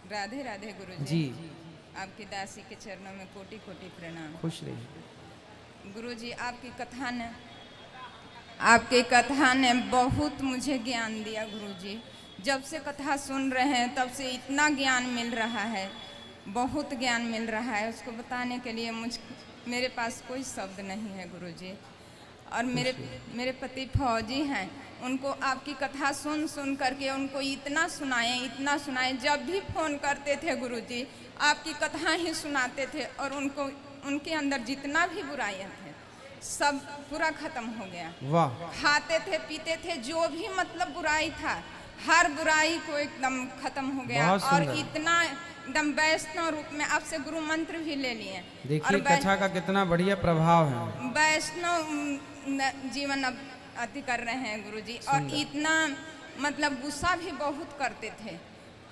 राधे राधे गुरुजी। जी आपकी दासी के चरणों में कोटि कोटि प्रणाम। खुश रहिए गुरुजी। आपकी कथा ने बहुत मुझे ज्ञान दिया गुरुजी। जब से कथा सुन रहे हैं तब से इतना ज्ञान मिल रहा है, बहुत ज्ञान मिल रहा है। उसको बताने के लिए मेरे पास कोई शब्द नहीं है गुरुजी। और मेरे पति फौजी हैं, उनको आपकी कथा सुन करके उनको इतना सुनाए। जब भी फ़ोन करते थे गुरुजी आपकी कथा ही सुनाते थे, और उनके अंदर जितना भी बुराइयां थे सब पूरा खत्म हो गया। वाह। खाते थे पीते थे, जो भी मतलब बुराई था हर बुराई को एकदम खत्म हो गया। और इतना एकदम वैष्णव रूप में आपसे गुरु मंत्र भी ले लिए। देखिए कथा का कितना बढ़िया प्रभाव है। वैष्णव जीवन अब अति कर रहे हैं गुरुजी। और इतना मतलब गुस्सा भी बहुत करते थे,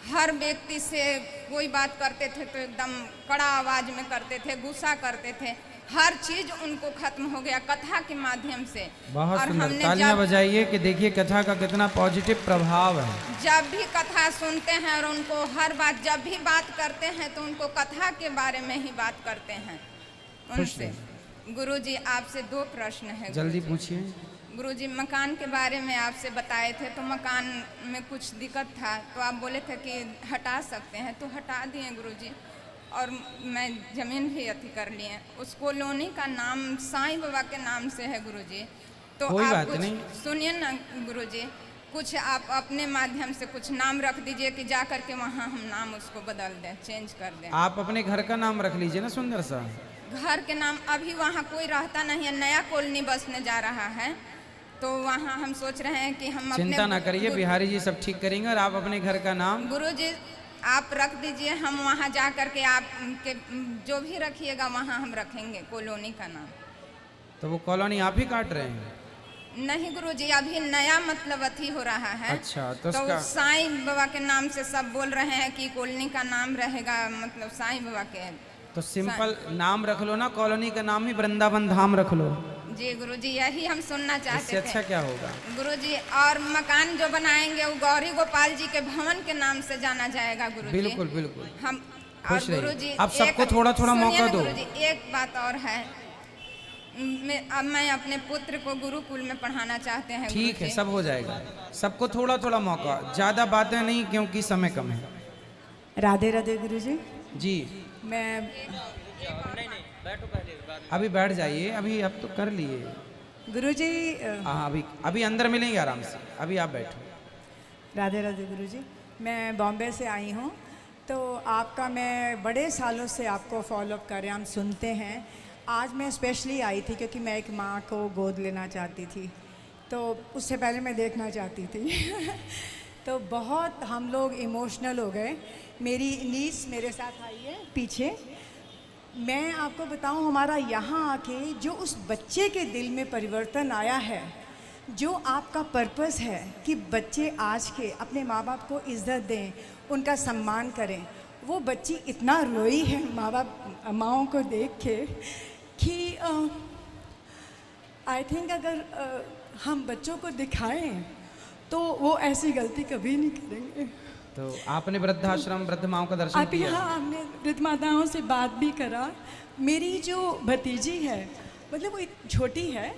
हर व्यक्ति से कोई बात करते थे तो एकदम कड़ा आवाज में करते थे, गुस्सा करते थे। हर चीज उनको खत्म हो गया कथा के माध्यम से। बहुत सुंदर, तालियां बजाइए कि देखिए कथा का कितना पॉजिटिव प्रभाव है। जब भी कथा सुनते हैं और उनको हर बात जब भी बात करते हैं तो उनको कथा के बारे में ही बात करते हैं उनसे। गुरुजी आपसे दो प्रश्न है। जल्दी पूछिए गुरुजी। मकान के बारे में आपसे बताए थे तो मकान में कुछ दिक्कत था तो आप बोले थे कि हटा सकते हैं, तो हटा दिए गुरुजी। और मैं ज़मीन भी अति कर लिए। उस कॉलोनी का नाम साईं बाबा के नाम से है गुरुजी। तो आप कुछ सुनिए ना गुरुजी, कुछ आप अपने माध्यम से कुछ नाम रख दीजिए कि जा करके वहाँ हम नाम उसको बदल दें, चेंज कर दें। आप अपने घर का नाम रख लीजिए ना सुंदर सा। घर के नाम अभी वहाँ कोई रहता नहीं है, नया कॉलोनी बसने जा रहा है, तो वहाँ हम सोच रहे हैं कि हम चिंता ना करिए, बिहारी जी सब ठीक करेंगे। और आप अपने घर का नाम गुरुजी आप रख दीजिए, हम वहाँ जा करके आप के जो भी रखिएगा वहाँ हम रखेंगे कॉलोनी का नाम। तो वो कॉलोनी आप ही काट रहे हैं? नहीं गुरुजी, अभी नया मतलब अथी हो रहा है। अच्छा, तो साईं बाबा के नाम से सब बोल रहे हैं कि कॉलोनी का नाम रहेगा मतलब साईं बाबा के। तो सिंपल नाम रख लो ना, कॉलोनी का नाम ही वृंदावन धाम रख लो। जी गुरुजी, यही हम सुनना चाहते थे। इससे अच्छा क्या होगा गुरुजी? और मकान जो बनाएंगे वो गौरी गोपाल जी के भवन के नाम से जाना जाएगा गुरुजी। बिल्कुल बिल्कुल। हम खुश रहिए। अब सबको थोड़ा थोड़ा मौका दो। गुरुजी एक बात और है, अब मैं अपने पुत्र को गुरुकुल में पढ़ाना चाहते हैं। ठीक है, सब हो जाएगा। सबको थोड़ा थोड़ा मौका, ज्यादा बातें नहीं क्योंकि समय कम है। राधे राधे गुरुजी। जी मैं बैठो पहले, अभी बैठ जाइए, अभी अब तो कर लिए गुरुजी। हाँ अभी अंदर मिलेंगे आराम से, अभी आप बैठो। राधे राधे गुरुजी। मैं बॉम्बे से आई हूँ, तो आपका मैं बड़े सालों से आपको फॉलोअप कर रहे हैं, हम सुनते हैं। आज मैं स्पेशली आई थी क्योंकि मैं एक माँ को गोद लेना चाहती थी, तो उससे पहले मैं देखना चाहती थी तो बहुत हम लोग इमोशनल हो गए। मेरी नीस मेरे साथ आई है पीछे। मैं आपको बताऊं, हमारा यहाँ आके जो उस बच्चे के दिल में परिवर्तन आया है, जो आपका पर्पस है कि बच्चे आज के अपने माँ बाप को इज़्ज़त दें, उनका सम्मान करें, वो बच्ची इतना रोई है माँओं को देख के कि आई थिंक अगर हम बच्चों को दिखाएं तो वो ऐसी गलती कभी नहीं करेंगे। तो आपने वृद्धाश्रम वृद्ध माओं का दर्शन किया? हाँ, हमने वृद्ध माताओं से बात भी करा। मेरी जो भतीजी है, मतलब वो छोटी है,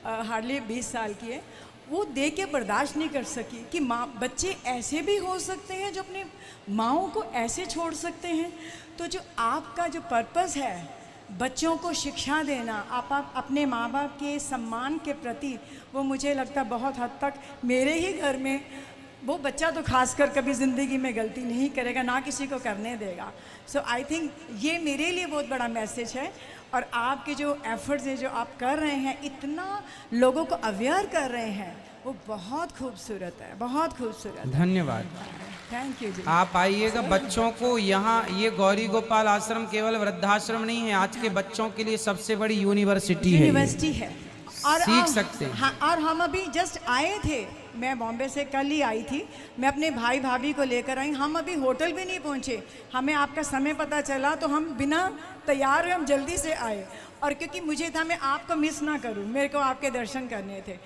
हार्डली 20 साल की है, वो देख के बर्दाश्त नहीं कर सकी कि बच्चे ऐसे भी हो सकते हैं जो अपने माँओं को ऐसे छोड़ सकते हैं। तो जो आपका जो पर्पस है बच्चों को शिक्षा देना, आप अपने माँ बाप के सम्मान के प्रति, वो मुझे लगता बहुत हद तक मेरे ही घर में वो बच्चा तो खासकर कभी ज़िंदगी में गलती नहीं करेगा, ना किसी को करने देगा। सो आई थिंक ये मेरे लिए बहुत बड़ा मैसेज है। और आपके जो एफर्ट्स हैं जो आप कर रहे हैं, इतना लोगों को अवेयर कर रहे हैं, वो बहुत खूबसूरत है, बहुत खूबसूरत। धन्यवाद, थैंक यू जी। आप आइएगा। बच्चों को यहाँ, ये गौरी गोपाल आश्रम केवल वृद्धाश्रम नहीं है, आज के बच्चों के लिए सबसे बड़ी यूनिवर्सिटी है। और सीख सकते हैं। हाँ, और हम अभी जस्ट आए थे, मैं बॉम्बे से कल ही आई थी, मैं अपने भाई भाभी को लेकर आई। हम अभी होटल भी नहीं पहुँचे, हमें आपका समय पता चला तो हम बिना तैयार हुए हम जल्दी से आए। और क्योंकि मुझे था मैं आपको मिस ना करूँ, मेरे को आपके दर्शन करने थे।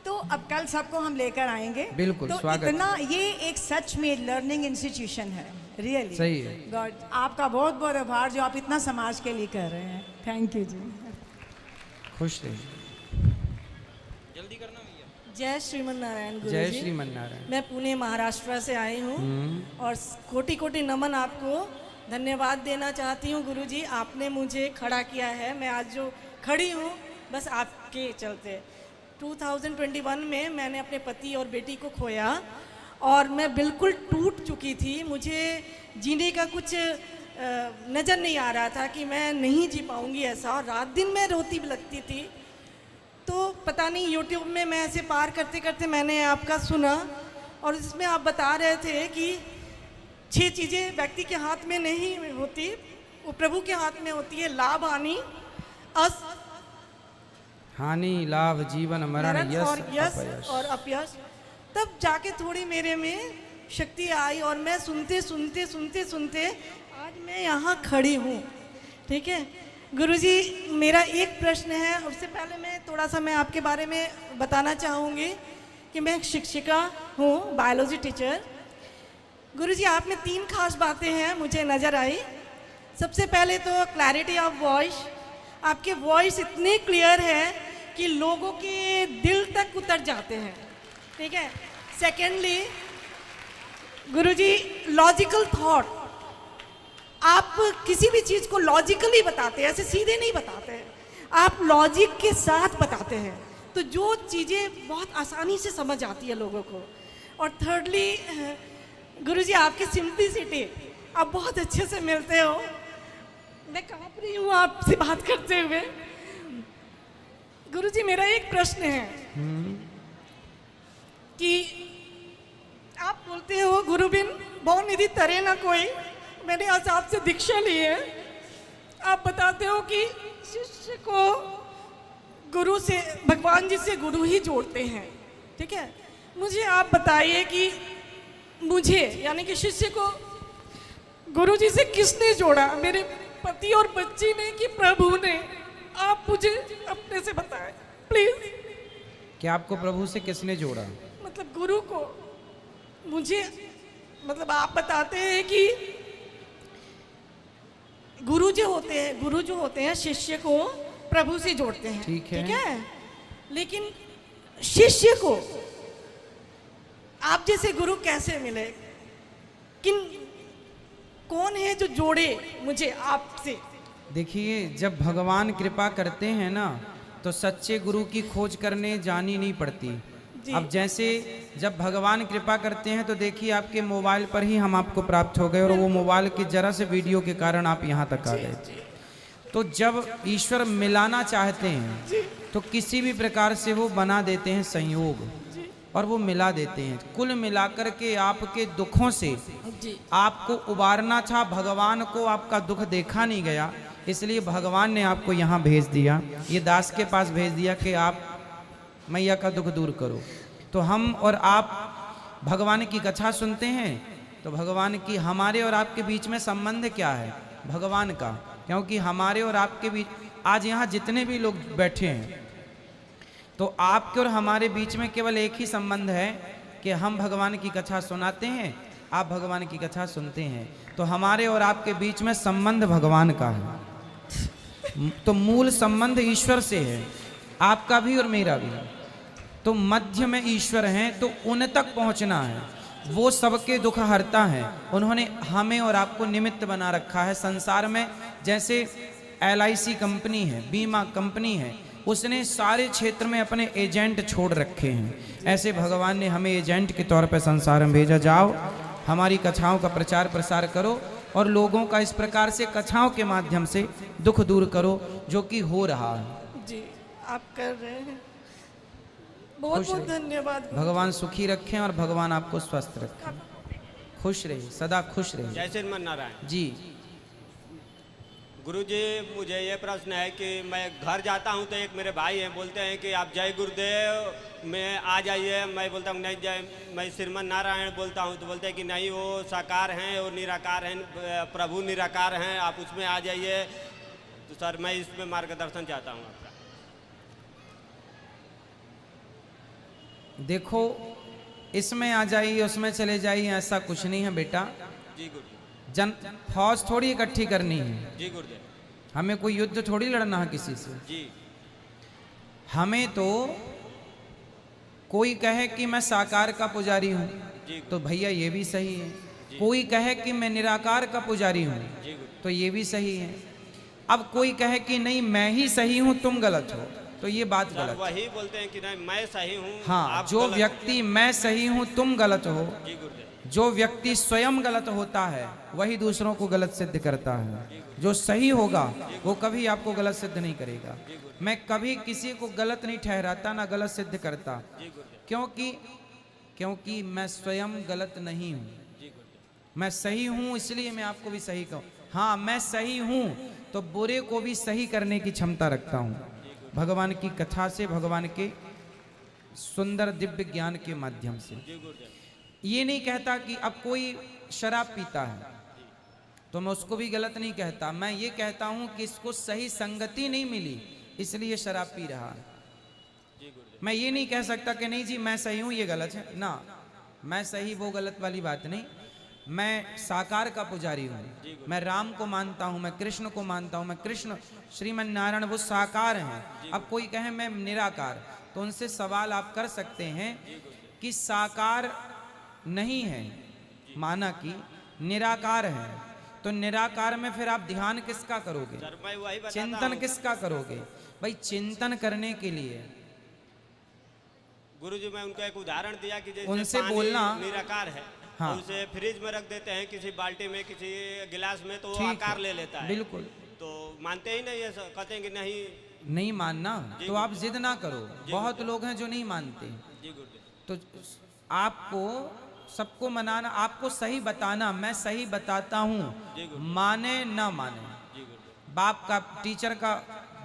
तो अब कल सबको हम लेकर आएंगे। बिल्कुल, तो स्वागत। इतना ये एक सच में लर्निंग इंस्टीट्यूशन है, रियली सही है। गॉड, आपका बहुत बहुत आभार जो आप इतना समाज के लिए कर रहे हैं। थैंक यू जी। खुश रहिए। जय श्रीमन नारायण गुरु जय जी। श्रीमन नारायण। मैं पुणे महाराष्ट्र से आई हूँ और कोटि कोटि नमन आपको धन्यवाद देना चाहती हूँ गुरु जी। आपने मुझे खड़ा किया है, मैं आज जो खड़ी हूँ बस आपके चलते। 2021 में मैंने अपने पति और बेटी को खोया और मैं बिल्कुल टूट चुकी थी। मुझे जीने का कुछ नज़र नहीं आ रहा था कि मैं नहीं जी पाऊँगी ऐसा, और रात दिन मैं रोती लगती थी। तो पता नहीं यूट्यूब में मैं ऐसे पार करते करते मैंने आपका सुना और इसमें आप बता रहे थे कि 6 चीज़ें व्यक्ति के हाथ में नहीं होती, वो प्रभु के हाथ में होती है। लाभ, हानि, लाभ, जीवन, मरण, और यश अपयश। और अपयश। तब जाके थोड़ी मेरे में शक्ति आई और मैं सुनते सुनते सुनते सुनते आज मैं यहाँ खड़ी हूँ। ठीक है गुरुजी, मेरा एक प्रश्न है। उससे पहले मैं आपके बारे में बताना चाहूँगी कि मैं एक शिक्षिका हूँ, बायोलॉजी टीचर। गुरुजी, आप में 3 खास बातें हैं मुझे नज़र आई। सबसे पहले तो क्लैरिटी ऑफ वॉइस, आपके वॉइस इतने क्लियर है कि लोगों के दिल तक उतर जाते हैं। ठीक है। सेकेंडली गुरुजी, लॉजिकल थॉट, आप किसी भी चीज़ को लॉजिकली बताते हैं, ऐसे सीधे नहीं बताते हैं, आप लॉजिक के साथ बताते हैं, तो जो चीज़ें बहुत आसानी से समझ आती है लोगों को। और थर्डली गुरुजी, आपकी सिंप्लिसिटी, आप बहुत अच्छे से मिलते हो। मैं कांप रही हूँ आपसे बात करते हुए। गुरुजी, मेरा एक प्रश्न है कि आप बोलते हो गुरु बिन बहु निधि तरे ना कोई। मैंने आज आपसे दीक्षा ली है। आप बताते हो कि शिष्य को गुरु से, भगवान जी से गुरु ही जोड़ते हैं। ठीक है, मुझे आप बताइए कि मुझे यानी कि शिष्य को गुरु जी से किसने जोड़ा? मेरे पति और बच्ची ने कि प्रभु ने? आप मुझे अपने से बताएं प्लीज। क्या आपको प्रभु से किसने जोड़ा? मतलब गुरु को मुझे, मतलब आप बताते हैं कि गुरु जो होते हैं शिष्य को प्रभु से जोड़ते हैं। ठीक है। ठीक है, लेकिन शिष्य को आप जैसे गुरु कैसे मिले? कौन है जो जोड़े मुझे आपसे? देखिए, जब भगवान कृपा करते हैं ना तो सच्चे गुरु की खोज करने जानी नहीं पड़ती। अब जैसे जब भगवान कृपा करते हैं तो देखिए आपके मोबाइल पर ही हम आपको प्राप्त हो गए और वो मोबाइल की जरा से वीडियो के कारण आप यहाँ तक आ गए। तो जब ईश्वर मिलाना चाहते हैं तो किसी भी प्रकार से वो बना देते हैं संयोग और वो मिला देते हैं। कुल मिलाकर के आपके दुखों से आपको उबारना था। भगवान को आपका दुख देखा नहीं गया, इसलिए भगवान ने आपको यहाँ भेज दिया, ये दास के पास भेज दिया कि आप मैया का दुख दूर करो। तो हम और आप भगवान की कथा सुनते हैं तो भगवान की, हमारे और आपके बीच में संबंध क्या है? भगवान का। क्योंकि हमारे और आपके बीच आज यहाँ जितने भी लोग बैठे हैं तो आपके और हमारे बीच में केवल एक ही संबंध है कि हम भगवान की कथा सुनाते हैं, आप भगवान की कथा सुनते हैं। तो हमारे और आपके बीच में संबंध भगवान का है। तो मूल संबंध ईश्वर से है, आपका भी और मेरा भी। तो मध्य में ईश्वर हैं, तो उन तक पहुंचना है। वो सबके दुख हरता है। उन्होंने हमें और आपको निमित्त बना रखा है संसार में। जैसे LIC कंपनी है, बीमा कंपनी है, उसने सारे क्षेत्र में अपने एजेंट छोड़ रखे हैं। ऐसे भगवान ने हमें एजेंट के तौर पर संसार में भेजा। जाओ हमारी कथाओं का प्रचार प्रसार करो और लोगों का इस प्रकार से कथाओं के माध्यम से दुख दूर करो, जो कि हो रहा है। जी, आप कर रहे हैं। बहुत बहुत धन्यवाद। भगवान सुखी रखें और भगवान आपको स्वस्थ रखें। खुश रहिए, सदा खुश रहिए। जय श्रीमन नारायण जी। गुरुजी, मुझे ये प्रश्न है कि मैं घर जाता हूँ तो एक मेरे भाई हैं, बोलते हैं कि आप जय गुरुदेव में आ जाइए। मैं बोलता हूँ नहीं, जय मैं श्रीमन नारायण बोलता हूँ तो बोलते हैं कि नहीं, वो साकार हैं, वो निराकार हैं, प्रभु निराकार हैं, आप उसमें आ जाइए। तो सर मैं इसमें मार्गदर्शन चाहता हूँ आपका। देखो, इसमें आ जाइए उसमें चले जाइए, ऐसा कुछ नहीं है बेटा। जी गुरुजी। जन फौज थोड़ी इकट्ठी करनी है, जी गुरुदेव। हमें कोई युद्ध थोड़ी लड़ना है किसी से। जी हमें तो कोई कहे कि मैं साकार का पुजारी हूँ जी तो भैया ये भी सही है, कोई कहे कि मैं निराकार का पुजारी हूँ जी गुरुजी। तो ये भी सही है। अब कोई कहे कि नहीं मैं ही सही हूँ तुम गलत हो, तो ये बात सर गलत है। वही बोलते हैं कि नहीं मैं सही हूँ, हाँ, आप जो गलत हो। व्यक्ति मैं सही हूँ तुम गलत हो, जी गुरुदेव। जो व्यक्ति स्वयं गलत होता है वही दूसरों को गलत सिद्ध करता है। जो सही होगा वो कभी आपको गलत सिद्ध नहीं करेगा। मैं कभी किसी को गलत नहीं ठहराता ना गलत सिद्ध करता, जी गुरुदेव। क्योंकि मैं स्वयं गलत नहीं हूँ, जी गुरुदेव। मैं सही हूँ, इसलिए मैं आपको भी सही कहूँ। हाँ, मैं सही हूँ तो बुरे को भी सही करने की क्षमता रखता हूँ, भगवान की कथा से, भगवान के सुंदर दिव्य ज्ञान के माध्यम से। जी गुरुदेव। ये नहीं कहता कि अब कोई शराब पीता है तो मैं उसको भी गलत नहीं कहता, मैं ये कहता हूं कि इसको सही संगति नहीं मिली इसलिए शराब पी रहा है। जी गुरुदेव। मैं ये नहीं कह सकता कि नहीं जी मैं सही हूं ये गलत है ना, मैं सही वो गलत वाली बात नहीं। मैं साकार का पुजारी हूँ, मैं राम को मानता हूँ, मैं कृष्ण को मानता हूँ, मैं कृष्ण श्रीमन नारायण वो साकार हैं। अब कोई कहे मैं निराकार, तो उनसे सवाल आप कर सकते हैं कि साकार नहीं है, माना कि निराकार है, तो निराकार में फिर आप ध्यान किसका करोगे, सर मैं वही बताता चिंतन हूँ। किसका करोगे? भाई चिंतन करने के लिए गुरुजी मैं उनको एक उदाहरण दिया कि जैसे उनसे पानी बोलना- निराकार है, हाँ। उसे फ्रिज में रख देते हैं किसी बाल्टी में किसी गिलास में तो वो ठीक है, आकार ले लेता है। बिल्कुल। तो मानते ही नहीं है सर, कहते हैं कि नहीं। नहीं मानना तो आप जिद ना करो, बहुत गुरुदेव। लोग हैं जो नहीं मानते। जी गुरुदेव। तो आपको सबको मनाना, आपको सही बताना, मैं सही बताता जी हूँ, गुरुदेव। माने ना माने। जी गुरुदेव। बाप का, टीचर का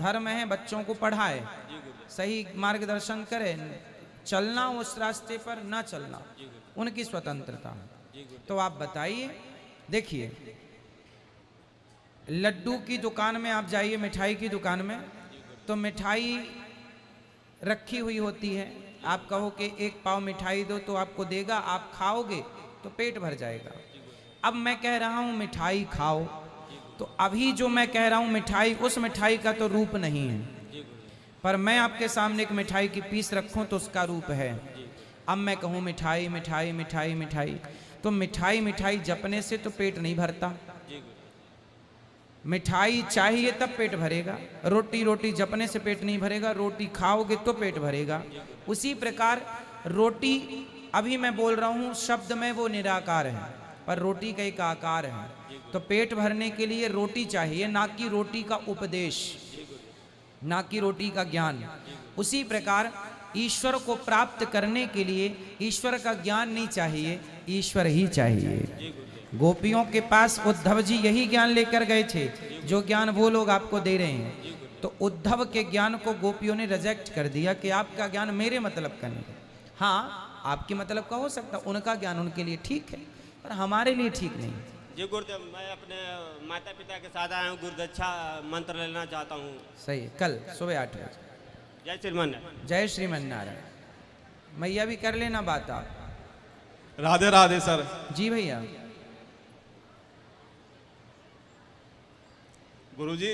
धर्म है बच्चों को पढ़ाए, जी गुरुदेव। सही मार्गदर्शन करे, चलना उस रास्ते पर ना चलना जी गुरुदेव। उनकी स्वतंत्रता है। जी गुरुदेव। तो आप बताइए, देखिए लड्डू की दुकान में आप जाइए, मिठाई की दुकान में, तो मिठाई रखी हुई होती है, आप कहो कि एक पाव मिठाई दो तो आपको देगा, आप खाओगे तो पेट भर जाएगा। अब मैं कह रहा हूं मिठाई खाओ, तो अभी जो मैं कह रहा हूं मिठाई, उस मिठाई का तो रूप नहीं है, पर मैं आपके सामने एक मिठाई की पीस रखूं तो उसका रूप है। अब मैं कहूं मिठाई मिठाई मिठाई मिठाई, तो मिठाई मिठाई जपने से तो पेट नहीं भरता, मिठाई चाहिए तब पेट भरेगा। रोटी रोटी जपने से पेट नहीं भरेगा, रोटी खाओगे तो पेट भरेगा। उसी प्रकार रोटी, अभी मैं बोल रहा हूँ शब्द में वो निराकार है, पर रोटी का एक आकार है, तो पेट भरने के लिए रोटी चाहिए, ना कि रोटी का उपदेश, ना कि रोटी का ज्ञान। उसी प्रकार ईश्वर को प्राप्त करने के लिए ईश्वर का ज्ञान नहीं चाहिए, ईश्वर ही चाहिए। गोपियों के पास उद्धव जी यही ज्ञान लेकर गए थे जो ज्ञान वो लोग आपको दे रहे हैं, तो उद्धव के ज्ञान को गोपियों ने रिजेक्ट कर दिया कि आपका ज्ञान मेरे मतलब का नहीं। हाँ, आपके मतलब का हो सकता, उनका ज्ञान उनके लिए ठीक है पर हमारे लिए ठीक नहीं। जी गुरुदेव, मैं अपने माता पिता के साथ आया हूँ, गुरुदक्षा मंत्र लेना चाहता हूँ। सही है, कल सुबह 8 बजे। जय श्रीमन। जय श्रीमन नारायण। मैया भी कर लेना बात आप। राधे राधे सर। जी भैया। गुरुजी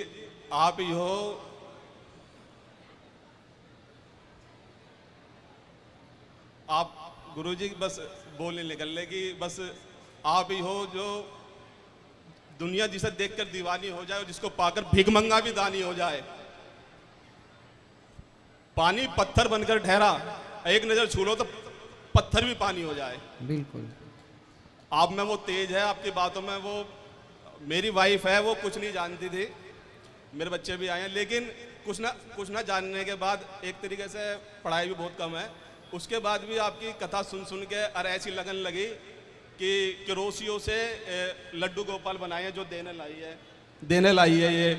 आप ही हो, आप गुरुजी बस बोलने निकल ले कि बस आप ही हो जो दुनिया जिसे देखकर दीवानी हो जाए और जिसको पाकर भिखमंगा भी दानी हो जाए। पानी पत्थर बनकर ठहरा, एक नजर छू लो तो पत्थर भी पानी हो जाए। बिल्कुल। आप में वो तेज है, आपकी बातों में वो, मेरी वाइफ है वो कुछ नहीं जानती थी, मेरे बच्चे भी आए हैं, लेकिन कुछ ना जानने के बाद एक तरीके से पढ़ाई भी बहुत कम है, उसके बाद भी आपकी कथा सुन सुन के और ऐसी लगन लगी कि किरोसियों से लड्डू गोपाल बनाए हैं जो देने लाई है ये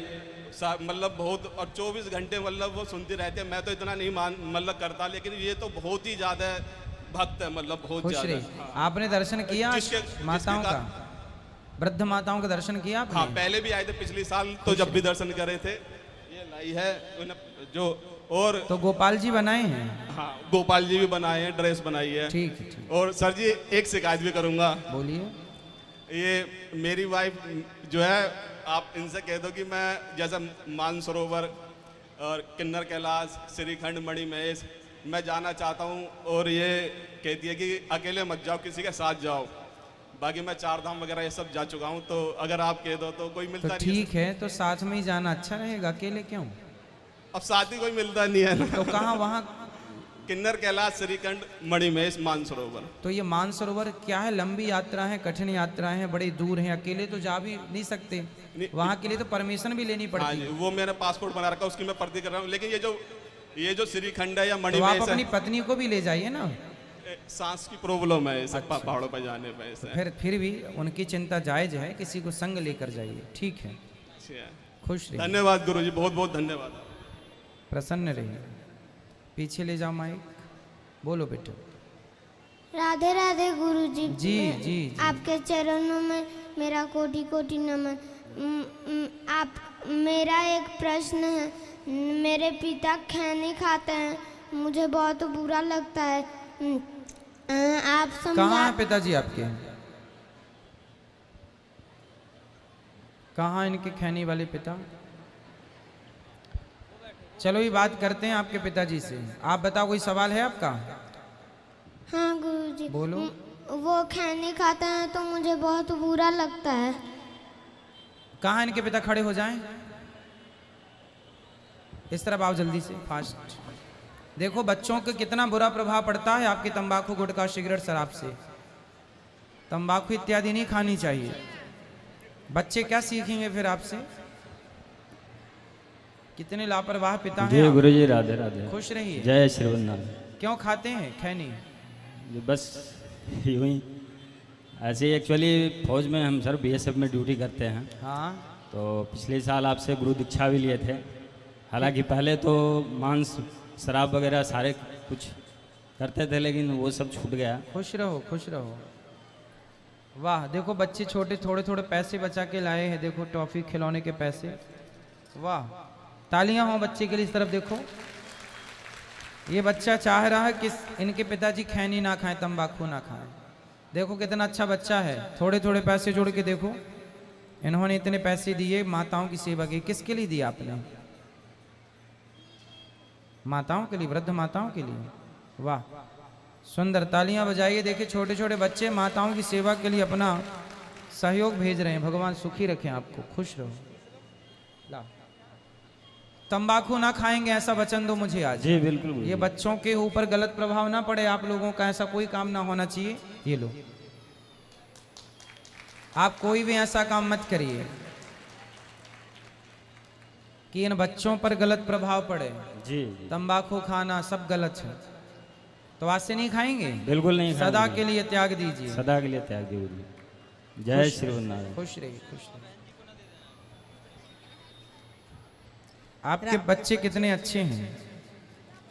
मतलब बहुत, और 24 घंटे मतलब वो सुनती रहती है। मैं तो इतना नहीं मतलब करता, लेकिन ये तो बहुत ही ज्यादा भक्त है, मतलब बहुत खुश ज्यादा। रही। आपने दर्शन किया माताओं का, वृद्ध माताओं का दर्शन किया आपने? हाँ, पहले भी आए थे पिछले साल, तो जब भी दर्शन करे थे। ये लाई है जो और तो गोपाल जी बनाए हैं? हाँ, गोपाल जी भी बनाए हैं, ड्रेस बनाई है। ठीक है, ठीक। और सर जी एक शिकायत भी करूंगा। बोलिए। ये मेरी वाइफ जो है, आप इनसे कह दो कि मैं जैसा मानसरोवर और किन्नर कैलाश, श्रीखंड, मणिमहेश मैं जाना चाहता हूँ, और ये कहती है कि अकेले मत जाओ, किसी के साथ जाओ। बाकी मैं 4 धाम वगैरह ये सब जा चुका हूँ, तो अगर आप कह दो तो कोई तो मिलता नहीं ठीक है, तो साथ में ही जाना अच्छा रहेगा, अकेले क्यों? अब साथ ही कोई मिलता नहीं है ना। तो कहाँ वहाँ? किन्नर कैलाश, श्रीखंड, मणिमहेश, मानसरोवर। तो ये मानसरोवर क्या है? लंबी यात्रा है, कठिन यात्रा है, बड़ी दूर है, अकेले तो जा भी नहीं सकते। वहाँ के लिए तो परमिशन भी लेनी हाँ पड़ती जी, है। वो मैंने पासपोर्ट बना रखा, उसकी मैं भर्ती कर रहा हूँ। लेकिन ये जो श्रीखंड है या तो आप मणिमहेश अपनी है, पत्नी को भी ले जाइए ना। सांस की प्रॉब्लम है इस अच्छा। पहाड़ों पर जाने पे ऐसे। फिर भी उनकी चिंता जायज है, किसी को संग लेकर जाइए। ठीक है, खुश रहिए, धन्यवाद गुरुजी, बहुत बहुत धन्यवाद। प्रसन्न रहिए। पीछे ले जाओ माइक, बोलो बेटा। राधे राधे गुरुजी। जी जी। आपके चरणों में मेरा कोटि कोटि नमन। आप, मेरा एक प्रश्न है। मेरे पिता खैनी खाते हैं, मुझे बहुत बुरा लगता है। आप कहाँ समझा। है पिताजी आपके? कहाँ इनके खैनी वाले पिता? चलो ये बात करते हैं आपके पिताजी से। आप बताओ, कोई सवाल है आपका? हाँ गुरुजी। बोलो। वो खैनी खाते हैं तो मुझे बहुत बुरा लगता है। कहाँ इनके पिता? खड़े हो जाएं, इस तरफ आओ जल्दी से, फास्ट। देखो बच्चों को कितना बुरा प्रभाव पड़ता है आपके तंबाकू, गुटखा, सिगरेट, शराब से। तंबाकू इत्यादि नहीं खानी चाहिए। बच्चे क्या सीखेंगे फिर आपसे? कितने लापरवाह पिता हैं जय आप। गुरु जी, राधे राधे। खुश रहिए। जय श्री वंदना। क्यों खाते हैं खैनी? बस यूं ही ऐसे ही। एक्चुअली फौज में हम सर बीएसएफ में ड्यूटी करते हैं। हाँ। तो पिछले साल आपसे गुरु दीक्षा भी लिए थे। हालांकि पहले तो मांस, शराब वगैरह सारे कुछ करते थे, लेकिन वो सब छूट गया। खुश रहो, खुश रहो। वाह, देखो बच्चे छोटे थोड़े थोड़े पैसे बचा के लाए हैं। देखो टॉफी, खिलौने के पैसे। वाह, तालियां हो बच्चे के लिए। इस तरफ देखो, ये बच्चा चाह रहा है कि इनके पिताजी खैनी ना खाएं, तंबाकू ना खाएं। देखो कितना अच्छा बच्चा है। थोड़े थोड़े पैसे जोड़ के देखो, इन्होंने इतने पैसे दिए माताओं की सेवा की। किसके लिए दिया आपने? माताओं के लिए, वृद्ध माताओं के लिए। वाह, सुंदर, तालियां बजाइए। देखिए छोटे छोटे बच्चे माताओं की सेवा के लिए अपना सहयोग भेज रहे हैं। भगवान सुखी रखें आपको, खुश रहो। ला, तंबाकू ना खाएंगे ऐसा वचन दो मुझे आज। जी बिल्कुल। ये बच्चों के ऊपर गलत प्रभाव ना पड़े आप लोगों का, ऐसा कोई काम ना होना चाहिए। ये लो, आप कोई भी ऐसा काम मत करिए कि इन बच्चों पर गलत प्रभाव पड़े। जी। तंबाकू खाना सब गलत है। तो आज से नहीं खाएंगे? बिल्कुल नहीं, सदा के लिए त्याग दीजिए। सदा के लिए त्याग दीजिए। जय श्री वंदना। खुश रहिए, खुश रहिए। आपके बच्चे कितने अच्छे हैं।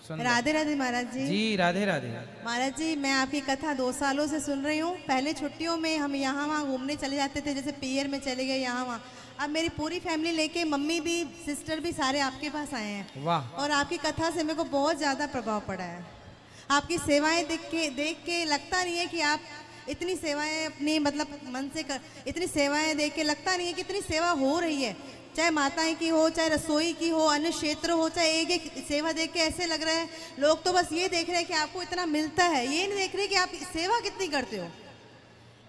सुंदर। राधे राधे महाराज जी। जी राधे राधे। महाराज जी, मैं आपकी कथा 2 सालों से सुन रही हूँ। पहले छुट्टियों में हम यहाँ वहाँ घूमने चले जाते थे, जैसे पियर में चले गए, यहाँ वहाँ। अब मेरी पूरी फैमिली लेके, मम्मी भी, सिस्टर भी, सारे आपके पास आए हैं। वाह। और आपकी कथा से मेरे को बहुत ज़्यादा प्रभाव पड़ा है। आपकी सेवाएं देख के लगता नहीं है कि आप इतनी सेवाएं अपनी मतलब मन से इतनी सेवाएं देख के लगता नहीं है कि इतनी सेवा हो रही है। चाहे माताएं की हो, चाहे रसोई की हो, अन्य क्षेत्र हो, चाहे एक एक सेवा देख के ऐसे लग रहा है लोग तो बस ये देख रहे हैं कि आपको इतना मिलता है, ये नहीं देख रहे कि आप सेवा कितनी करते हो।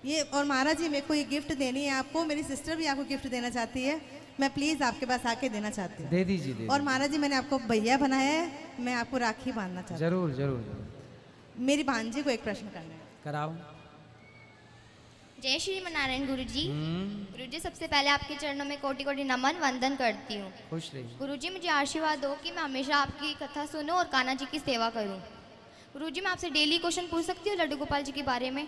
ये, और महाराज जी मेरे को ये गिफ्ट देनी है आपको। मेरी सिस्टर भी आपको गिफ्ट देना चाहती है। मैं प्लीज़ आपके पास आके देना चाहती हूँ। दे दीजिए, दे और महाराज जी मैंने आपको भैया बनाया है, मैं आपको राखी बांधना चाहती हूँ। जरूर जरूर जरूर। मेरी भांजी को एक प्रश्न करना है। कराओ। जय श्री नारायण गुरुजी। गुरुजी, सबसे पहले आपके चरणों में कोटि कोटि नमन वंदन करती हूँ। खुश रहिए। गुरुजी, मुझे आशीर्वाद दो कि मैं हमेशा आपकी कथा सुनूं और कान्हा जी की सेवा करूं। गुरुजी, मैं आपसे डेली क्वेश्चन पूछ सकती हूँ लड्डू गोपाल जी के बारे में?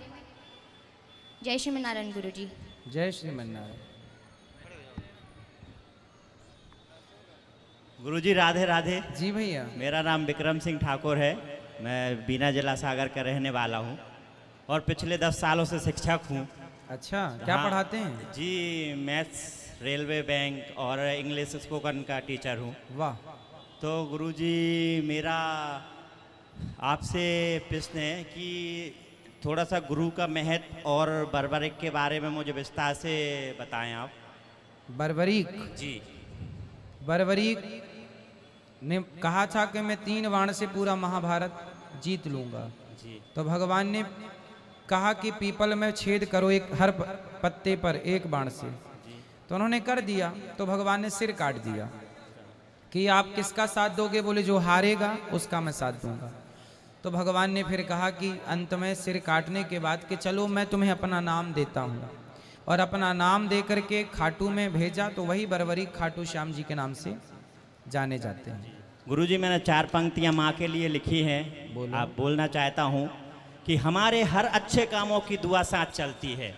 जय श्री नारायण गुरुजी। जय श्री नारायण। गुरुजी राधे राधे। जी भैया। मेरा नाम विक्रम सिंह ठाकुर है। मैं बीना जिला सागर का रहने वाला हूँ और पिछले 10 सालों से शिक्षक हूँ। अच्छा, क्या हाँ, पढ़ाते हैं? जी मैथ्स, रेलवे, बैंक और इंग्लिश स्पोकन का टीचर हूँ। वाह। तो गुरुजी मेरा आपसे प्रश्न है कि थोड़ा सा गुरु का महत्व और बर्बरिक के बारे में मुझे विस्तार से बताएं आप। बर्बरीक जी। बर्बरीक ने कहा था कि मैं 3 बाण से पूरा महाभारत जीत लूंगा। जी। तो भगवान ने कहा कि पीपल में छेद करो एक हर पत्ते पर 1 बाण से। तो उन्होंने कर दिया। तो भगवान ने सिर काट दिया कि आप किसका साथ दोगे? बोले जो हारेगा उसका मैं साथ दूंगा। तो भगवान ने फिर कहा कि अंत में सिर काटने के बाद कि चलो मैं तुम्हें अपना नाम देता हूँ, और अपना नाम दे करके खाटू में भेजा। तो वही बर्बरीक खाटू श्याम जी के नाम से जाने जाते हैं। गुरुजी मैंने 4 पंक्तियां माँ के लिए लिखी हैं। आप बोलना चाहता हूँ कि हमारे हर अच्छे कामों की दुआ साथ चलती है,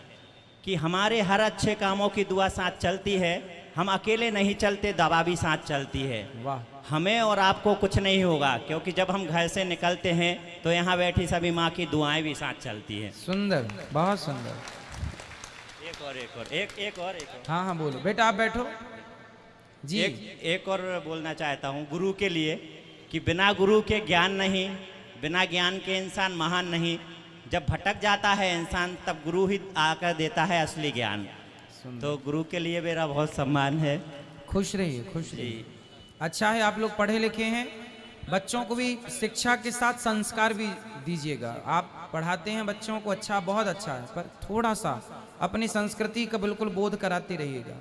कि हमारे हर अच्छे कामों की दुआ साथ चलती है। हम अकेले नहीं चलते, दवा भी साथ चलती है। वाह। हमें और आपको कुछ नहीं होगा, क्योंकि जब हम घर से निकलते हैं तो यहाँ बैठी सभी माँ की दुआएं भी साथ चलती हैं। सुंदर, बहुत सुंदर। एक और। हाँ हाँ बोलो बेटा, आप बैठो जी। एक और बोलना चाहता हूँ गुरु के लिए कि बिना गुरु के ज्ञान नहीं, बिना ज्ञान के इंसान महान नहीं। जब भटक जाता है इंसान तब गुरु ही आकर देता है असली ज्ञान। तो गुरु के लिए मेरा बहुत सम्मान है। खुश रहिए, खुश रहिए। अच्छा है आप लोग पढ़े लिखे हैं, बच्चों को भी शिक्षा के साथ संस्कार भी दीजिएगा। आप पढ़ाते हैं बच्चों को, अच्छा, बहुत अच्छा है, पर थोड़ा सा अपनी संस्कृति का बिल्कुल बोध कराते रहिएगा।